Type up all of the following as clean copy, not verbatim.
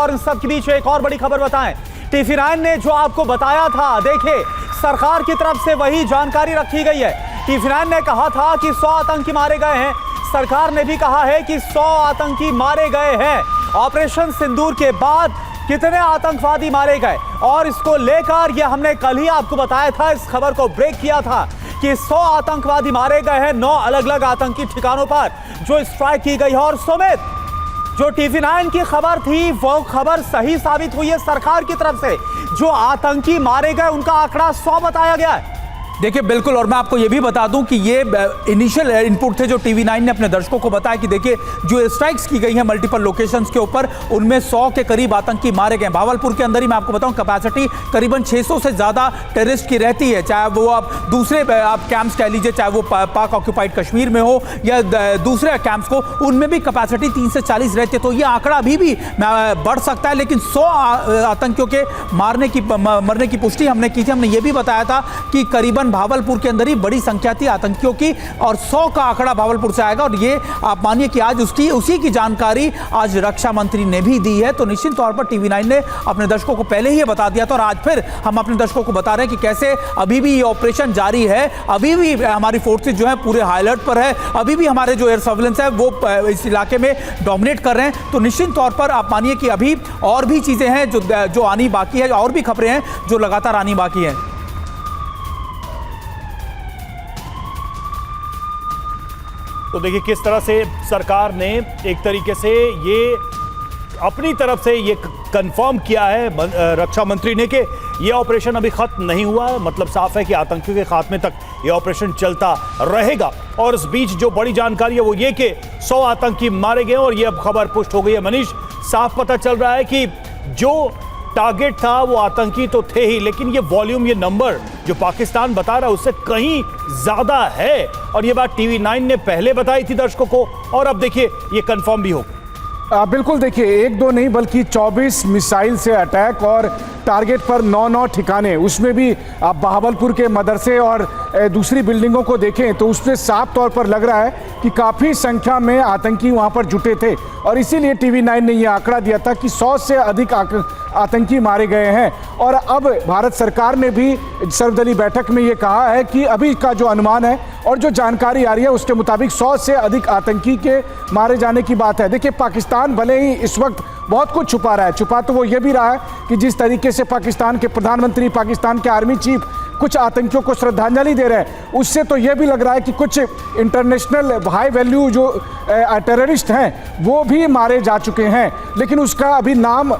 और इन सब के बीच एक और बड़ी खबर बताएं। TV9 ने जो आपको बताया था, देखिए सरकार की तरफ से वही जानकारी रखी गई है। TV9 ने कहा था कि 100 आतंकी मारे गए हैं, सरकार ने भी कहा है कि 100 आतंकी मारे गए हैं। ऑपरेशन सिंदूर के बाद कितने आतंकवादी मारे गए और इसको लेकर ये हमने कल ही आपको बताया था, इस खबर को ब्रेक किया था कि 100 आतंकवादी मारे गए हैं 9 अलग अलग आतंकी ठिकानों पर जो स्ट्राइक की गई है। और सुमित, जो TV9 की खबर थी वो खबर सही साबित हुई है। सरकार की तरफ से जो आतंकी मारे गए उनका आंकड़ा 100 बताया गया है। देखिए बिल्कुल, और मैं आपको ये भी बता दूं कि ये इनिशियल इनपुट थे जो TV9 ने अपने दर्शकों को बताया कि देखिए जो स्ट्राइक्स की गई हैं मल्टीपल लोकेशंस के ऊपर, उनमें 100 के करीब आतंकी मारे गए। भावलपुर के अंदर ही मैं आपको बताऊं कैपेसिटी करीबन 600 से ज़्यादा टेररिस्ट की रहती है, चाहे वो आप दूसरे आप कैंप्स कह लीजिए, चाहे वो पाक ऑक्यूपाइड कश्मीर में हो या दूसरे कैंप्स को, उनमें भी कैपेसिटी 30 से 40 रहती है। तो ये आंकड़ा अभी भी बढ़ सकता है, लेकिन 100 आतंकियों के मरने की पुष्टि हमने की थी। हमने ये भी बताया था कि करीबन भावलपुर के अंदर ही बड़ी संख्या थी आतंकियों की और 100 का आंकड़ा भावलपुर से आएगा। और ये आप मानिए कि आज उसी की जानकारी आज रक्षा मंत्री ने भी दी है। तो निश्चित तौर पर TV9 ने अपने दर्शकों को पहले ही ये बता दिया था और आज फिर हम अपने दर्शकों को बता रहे हैं कि कैसे अभी भी ये ऑपरेशन जारी है, अभी भी हमारी फोर्सेज जो है पूरे हाई अलर्ट पर है, अभी भी हमारे जो एयर सर्विलेंस है वो इस इलाके में डोमिनेट कर रहे हैं। तो निश्चित तौर पर आप मानिए कि अभी और भी चीजें हैं जो आनी बाकी है, और भी खबरें हैं जो लगातार आनी बाकी है। तो देखिए किस तरह से सरकार ने एक तरीके से ये अपनी तरफ से ये कंफर्म किया है रक्षा मंत्री ने कि ये ऑपरेशन अभी खत्म नहीं हुआ है। मतलब साफ है कि आतंकियों के खात्मे तक ये ऑपरेशन चलता रहेगा। और इस बीच जो बड़ी जानकारी है वो ये कि 100 आतंकी मारे गए और ये अब खबर पुष्ट हो गई है। मनीष, साफ पता चल रहा है कि जो टारगेट था वो आतंकी तो थे ही, लेकिन ये वॉल्यूम, ये नंबर जो पाकिस्तान बता रहा है उससे कहीं ज्यादा है। और ये बात TV9 ने पहले बताई थी दर्शकों को और अब देखिए ये कंफर्म भी हो। बिल्कुल, देखिए 1-2 नहीं बल्कि 24 मिसाइल से अटैक और टारगेट पर 9 ठिकाने, उसमें भी आप भावलपुर के मदरसे और दूसरी बिल्डिंगों को देखें तो उसमें साफ तौर पर लग रहा है कि काफ़ी संख्या में आतंकी वहां पर जुटे थे। और इसीलिए TV9 ने यह आंकड़ा दिया था कि 100 से अधिक आतंकी मारे गए हैं। और अब भारत सरकार ने भी सर्वदलीय बैठक में ये कहा है कि अभी का जो अनुमान है और जो जानकारी आ रही है उसके मुताबिक 100 से अधिक आतंकी के मारे जाने की बात है। देखिए पाकिस्तान भले ही इस वक्त बहुत कुछ छुपा रहा है, छुपा तो वो ये भी रहा है कि जिस तरीके से पाकिस्तान के प्रधानमंत्री, पाकिस्तान के आर्मी चीफ कुछ आतंकियों को श्रद्धांजलि दे रहे हैं, उससे तो ये भी लग रहा है कि कुछ इंटरनेशनल हाई वैल्यू जो टेररिस्ट हैं वो भी मारे जा चुके हैं। लेकिन उसका अभी नाम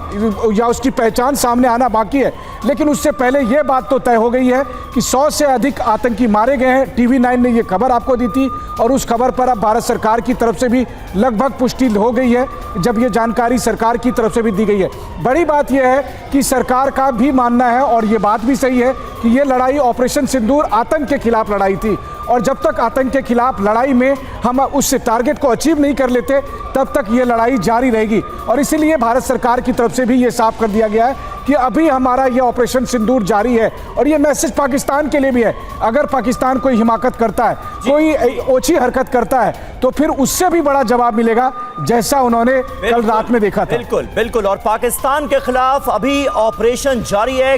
या उसकी पहचान सामने आना बाकी है। लेकिन उससे पहले ये बात तो तय हो गई है कि 100 से अधिक आतंकी मारे गए हैं। TV9 ने ये खबर आपको दी थी और उस खबर पर अब भारत सरकार की तरफ से भी लगभग पुष्टि हो गई है, जब ये जानकारी सरकार की तरफ से भी दी गई है। बड़ी बात यह है कि सरकार का भी मानना है और ये बात भी सही है कि ये लड़ाई ऑपरेशन सिंदूर आतंक के खिलाफ लड़ाई थी और जब तक आतंक के खिलाफ लड़ाई में हम उस टारगेट को अचीव नहीं कर लेते तब तक ये लड़ाई जारी रहेगी। और इसीलिए भारत सरकार की तरफ से भी ये साफ कर दिया गया है कि अभी हमारा ये ऑपरेशन सिंदूर जारी है। और ये मैसेज पाकिस्तान के लिए भी है, अगर पाकिस्तान कोई हिमाकत करता है, कोई ओछी हरकत करता है तो फिर उससे भी बड़ा जवाब मिलेगा, जैसा उन्होंने कल रात में देखा था। बिल्कुल बिल्कुल। और पाकिस्तान के खिलाफ अभी ऑपरेशन जारी है।